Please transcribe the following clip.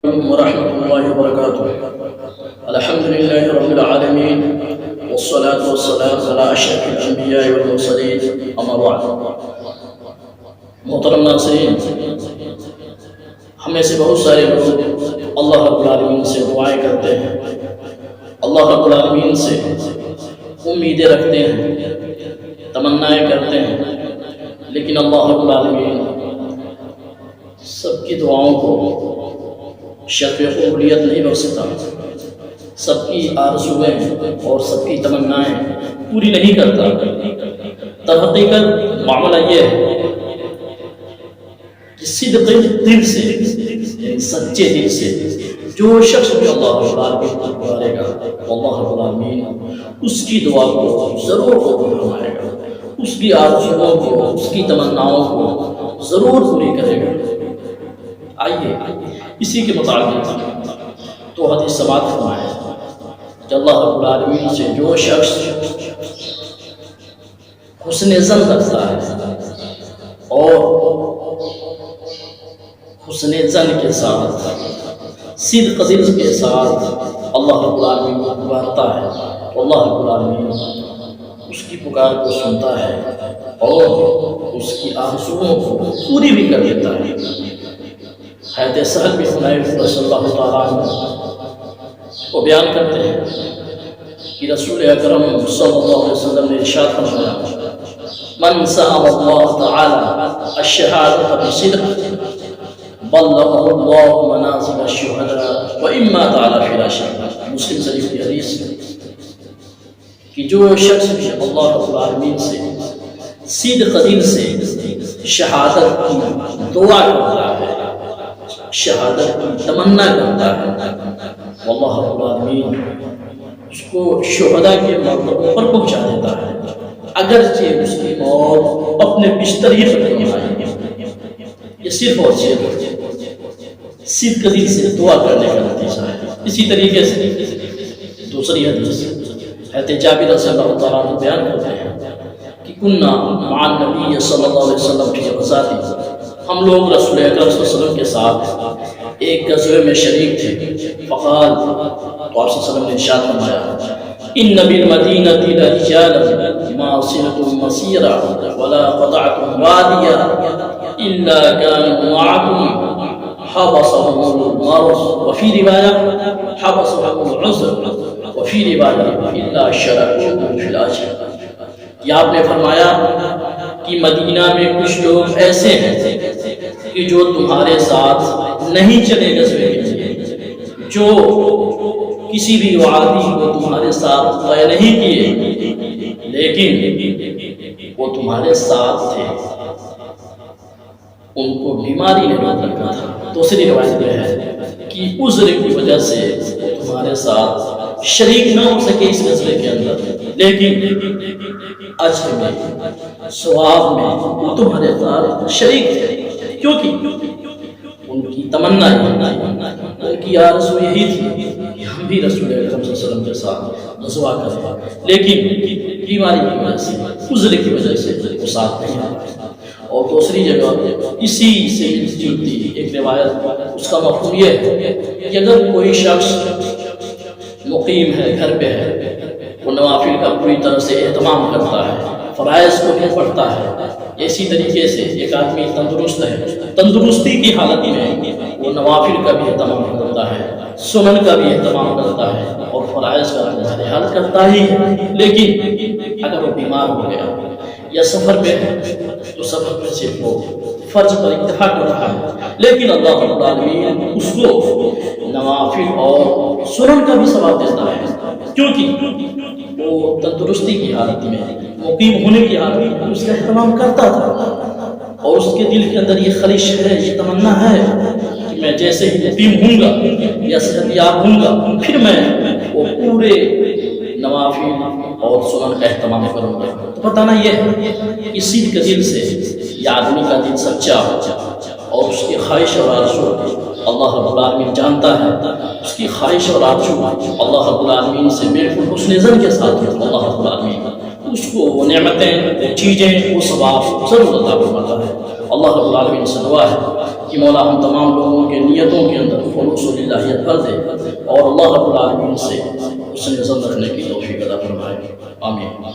ورحمة الله وبركاته. الحمد لله رب العالمين والصلاة والسلام على أشرف الأنبياء والمرسلين أما بعد. محترم ناظرین، ہم میں سے بہت سارے لوگ اللہ رب العالمین سے دعائیں کرتے ہیں، اللہ رب العالمین سے امیدیں رکھتے ہیں، تمنائیں کرتے ہیں، لیکن اللہ رب العالمین سب کی دعاؤں کو شرف قبولیت نہیں بخشتا، سب کی آرزویں اور سب کی تمنائیں پوری نہیں کرتا۔ در حقیقت معاملہ یہ ہے کہ صدق دل سے، یعنی سچے دل سے جو شخص بھی اللہ رب العالمین کو پکارے گا، اللہ رب العالمین اس کی دعا کو ضرور قبول فرمائے گا، اس کی آرزوؤں کو، اس کی تمناؤں کو ضرور پوری کرے گا۔ آئیے اسی کے مطابق تو حدیث سماعت فرمائے کہ اللہ رب العالمین سے جو شخص حسن ظن رکھتا ہے اور حسن ظن کے ساتھ، صدق دل کے ساتھ اللہ رب العالمین کو پکارتا ہے تو اللہ رب العالمین اس کی پکار کو سنتا ہے اور اس کی آرزوؤں کو پوری بھی کر دیتا ہے۔ حضرت سہل بن حنیف رضی اللہ تعالیٰ عنہ وہ بیان کرتے ہیں کہ رسول اکرم صلی اللہ علیہ وسلم نے ارشاد فرمایا، من سأل اللہ تعالی الشہادۃ بصدق بلغہ اللہ منازل الشہداء وإن مات علی فراشہ۔ مسلم شریف کی حدیث کہ جو شخص بھی اللہ رب العالمین سے صدق دل سے شہادت کی دعا کرتا ہے، شہادت کی تمنا کرتا ہے، واللہ رب العالمین اس کو شہداء کے مرتبوں پر پہنچا دیتا ہے، اگرچہ اس کی موت اپنے بستر ہی پر نہیں آئی۔ یہ صرف اور صرف صدق دل سے دعا کرنے کا نتیجہ ہے۔ اسی طریقے سے دوسری حدیث حضرت جابر رضی اللہ تعالیٰ عنہ بیان کرتے ہیں کہ کننا مع النبی صلی اللہ علیہ وسلم فی غزوۃ، ہم لوگ رسول اکرم صلی اللہ علیہ وسلم کے ساتھ ایک غزوے میں شریک تھے۔ فقال، تو آپ صلی اللہ علیہ وسلم نے ارشاد فرمایا، ان بالمدینۃ لرجالا ما صلتم مسیرا ولا قطعتم وادیا الا كانوا معكم حبسهم المرض وفي رواية حبسهم العذر وفي رواية الا شركوكم في الاجر۔ یہ آپ نے فرمایا کہ مدینہ میں کچھ لوگ ایسے ہیں کہ جو تمہارے ساتھ نہیں چلے غزوے کے لیے، جو کسی بھی وعدے کو تمہارے ساتھ طے نہیں کیے، لیکن وہ تمہارے ساتھ تھے، ان کو بیماری نے روک رکھا تھا۔ دوسری روایت یہ ہے کہ عذر کی وجہ سے وہ تمہارے ساتھ شریک نہ ہو سکے اس غزوے کے اندر، لیکن اجر میں، ثواب میں وہ تمہارے ساتھ شریک تھے، کیونکہ ان کی تمنا، ان کی آرزو یہی تھی کہ ہم بھی رسول اکرم صلی اللہ علیہ وسلم کے ساتھ غزوہ کریں، لیکن بیماری کی وجہ سے، عذر کی وجہ سے وہ ساتھ نہیں آئے۔ اور دوسری جگہ اسی سے جڑتی ایک روایت، اس کا مفہوم یہ ہے کہ اگر کوئی شخص مقیم ہے، گھر پہ ہے، وہ نوافل کا پوری طرح سے اہتمام کرتا ہے، فرائض کو بھی پڑھتا ہے، اسی طریقے سے ایک آدمی تندرست ہے، تندرستی کی حالت میں وہ نوافل کا بھی اہتمام کرتا ہے، سنن کا بھی اہتمام کرتا ہے اور فرائض کا خیال کرتا ہی ہے، لیکن اگر وہ بیمار ہو گیا یا سفر پہ ہے تو سفر پہ صرف وہ فرض پر اکتفا کر رہا ہے، لیکن اللہ رب العالمین اس کو نوافل اور سنن کا بھی ثواب دیتا ہے، کیونکہ وہ تندرستی کی حالت میں، مقیم ہونے کی حالت میں اس کا اہتمام کرتا تھا، اور اس کے دل کے اندر یہ خواہش ہے، یہ تمنا ہے کہ میں جیسے ہی مقیم ہوں گا یا صحت یاب ہوں گا، پھر میں وہ پورے نوافل اور سنن کا اہتمام کروں گا۔ تو بتانا یہ ہے کہ صدق دل سے یہ آدمی کا دل سچا اور اس کی خواہش اور آرزو اللہ رب العالمین جانتا ہے، اس کی خواہش اور آرزو اللہ رب العالمین سے بالکل حسن ظن کے ساتھ اللہ رب العالمین اس کو وہ نعمتیں، وہ چیزیں، وہ ثواب ضرور عطا فرماتا ہے۔ اللہ رب العالمین سے دعا ہے کہ مولا ہم تمام لوگوں کے نیتوں کے اندر خلوص و للہیت بھر دے اور اللہ رب العالمین سے حسن ظن رکھنے کی توفیق عطا فرمائے، آمین۔